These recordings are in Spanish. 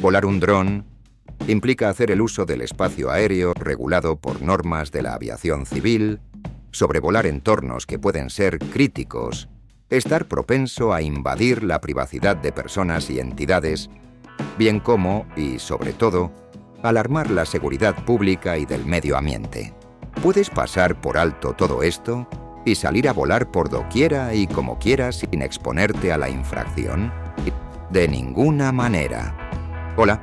Volar un dron implica hacer el uso del espacio aéreo regulado por normas de la aviación civil, sobrevolar entornos que pueden ser críticos, estar propenso a invadir la privacidad de personas y entidades, bien como, y sobre todo, alarmar la seguridad pública y del medio ambiente. ¿Puedes pasar por alto todo esto y salir a volar por doquiera y como quieras sin exponerte a la infracción? De ninguna manera. Hola,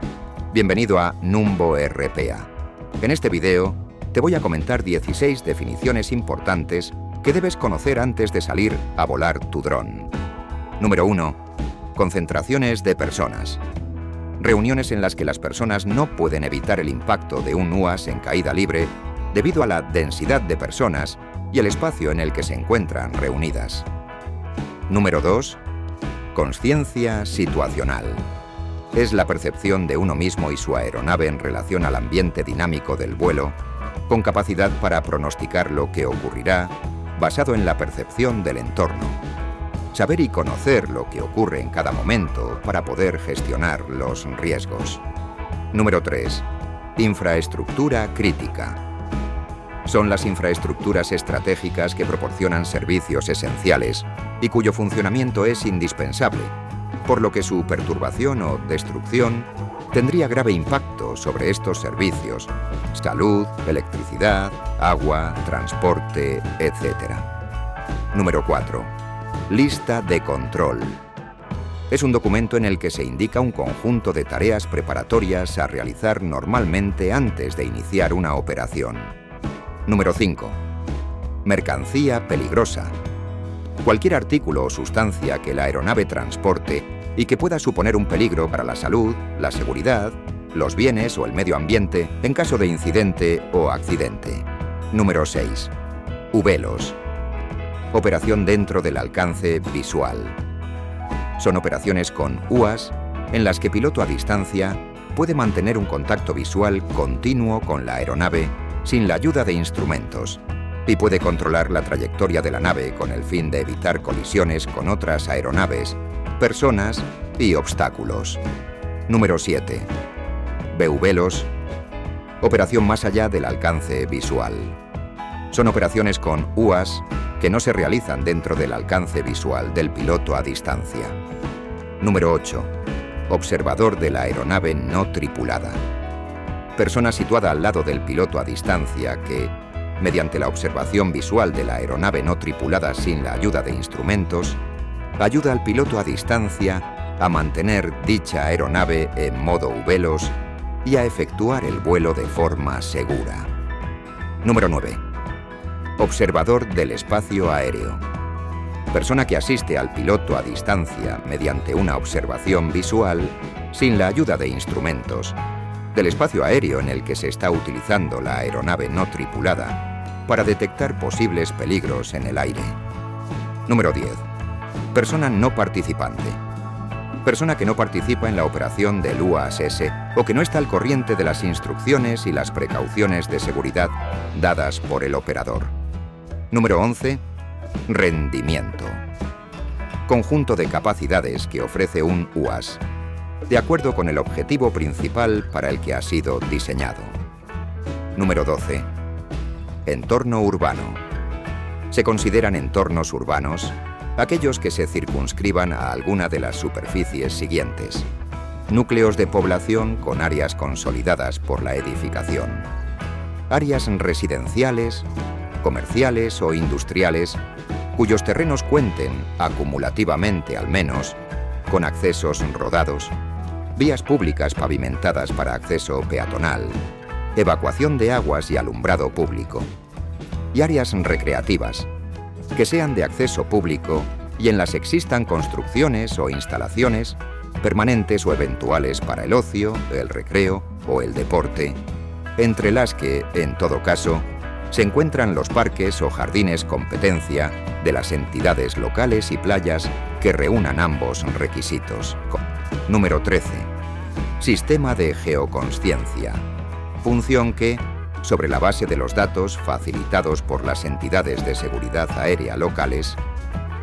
bienvenido a Numbo RPA. En este video te voy a comentar 16 definiciones importantes que debes conocer antes de salir a volar tu dron. Número 1. Concentraciones de personas. Reuniones en las que las personas no pueden evitar el impacto de un UAS en caída libre debido a la densidad de personas y el espacio en el que se encuentran reunidas. Número 2. Consciencia situacional. Es la percepción de uno mismo y su aeronave en relación al ambiente dinámico del vuelo, con capacidad para pronosticar lo que ocurrirá basado en la percepción del entorno. Saber y conocer lo que ocurre en cada momento para poder gestionar los riesgos. Número 3. Infraestructura crítica. Son las infraestructuras estratégicas que proporcionan servicios esenciales y cuyo funcionamiento es indispensable, por lo que su perturbación o destrucción tendría grave impacto sobre estos servicios: salud, electricidad, agua, transporte, etc. Número 4. Lista de control. Es un documento en el que se indica un conjunto de tareas preparatorias a realizar normalmente antes de iniciar una operación. Número 5. Mercancía peligrosa. Cualquier artículo o sustancia que la aeronave transporte y que pueda suponer un peligro para la salud, la seguridad, los bienes o el medio ambiente en caso de incidente o accidente. Número 6. VLOS. Operación dentro del alcance visual. Son operaciones con UAS en las que piloto a distancia puede mantener un contacto visual continuo con la aeronave sin la ayuda de instrumentos y puede controlar la trayectoria de la nave con el fin de evitar colisiones con otras aeronaves, personas y obstáculos. Número 7. VLOS. Operación más allá del alcance visual. Son operaciones con UAS que no se realizan dentro del alcance visual del piloto a distancia. Número 8. Observador de la aeronave no tripulada. Persona situada al lado del piloto a distancia que, mediante la observación visual de la aeronave no tripulada sin la ayuda de instrumentos, ayuda al piloto a distancia a mantener dicha aeronave en modo VLOS y a efectuar el vuelo de forma segura. Número 9. Observador del espacio aéreo. Persona que asiste al piloto a distancia mediante una observación visual sin la ayuda de instrumentos del espacio aéreo en el que se está utilizando la aeronave no tripulada para detectar posibles peligros en el aire. Número 10. Persona no participante. Persona que no participa en la operación del UAS-S o que no está al corriente de las instrucciones y las precauciones de seguridad dadas por el operador. Número 11. Rendimiento. Conjunto de capacidades que ofrece un UAS, de acuerdo con el objetivo principal para el que ha sido diseñado. Número 12. Entorno urbano. Se consideran entornos urbanos aquellos que se circunscriban a alguna de las superficies siguientes: núcleos de población con áreas consolidadas por la edificación, áreas residenciales, comerciales o industriales cuyos terrenos cuenten, acumulativamente al menos, con accesos rodados, vías públicas pavimentadas para acceso peatonal, evacuación de aguas y alumbrado público, y áreas recreativas, que sean de acceso público y en las existan construcciones o instalaciones permanentes o eventuales para el ocio, el recreo o el deporte, entre las que, en todo caso, se encuentran los parques o jardines competencia de las entidades locales y playas que reúnan ambos requisitos. Número 13. Sistema de geoconsciencia. Función que, sobre la base de los datos facilitados por las entidades de seguridad aérea locales,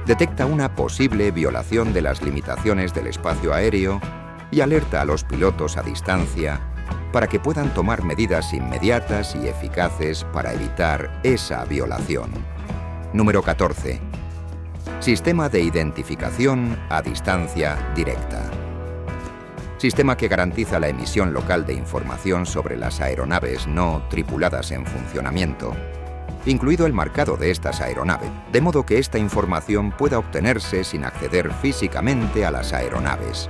detecta una posible violación de las limitaciones del espacio aéreo y alerta a los pilotos a distancia para que puedan tomar medidas inmediatas y eficaces para evitar esa violación. Número 14. Sistema de identificación a distancia directa. Sistema que garantiza la emisión local de información sobre las aeronaves no tripuladas en funcionamiento, incluido el marcado de estas aeronaves, de modo que esta información pueda obtenerse sin acceder físicamente a las aeronaves.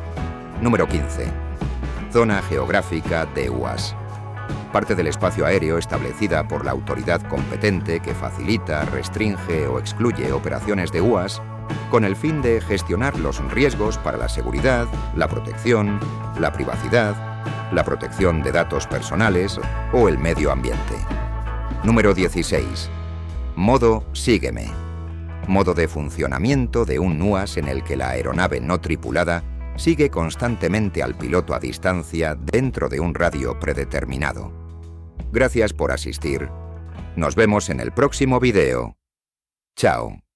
Número 15. Zona geográfica de UAS. Parte del espacio aéreo establecida por la autoridad competente que facilita, restringe o excluye operaciones de UAS con el fin de gestionar los riesgos para la seguridad, la protección, la privacidad, la protección de datos personales o el medio ambiente. Número 16. Modo Sígueme. Modo de funcionamiento de un UAS en el que la aeronave no tripulada sigue constantemente al piloto a distancia dentro de un radio predeterminado. Gracias por asistir. Nos vemos en el próximo video. Chao.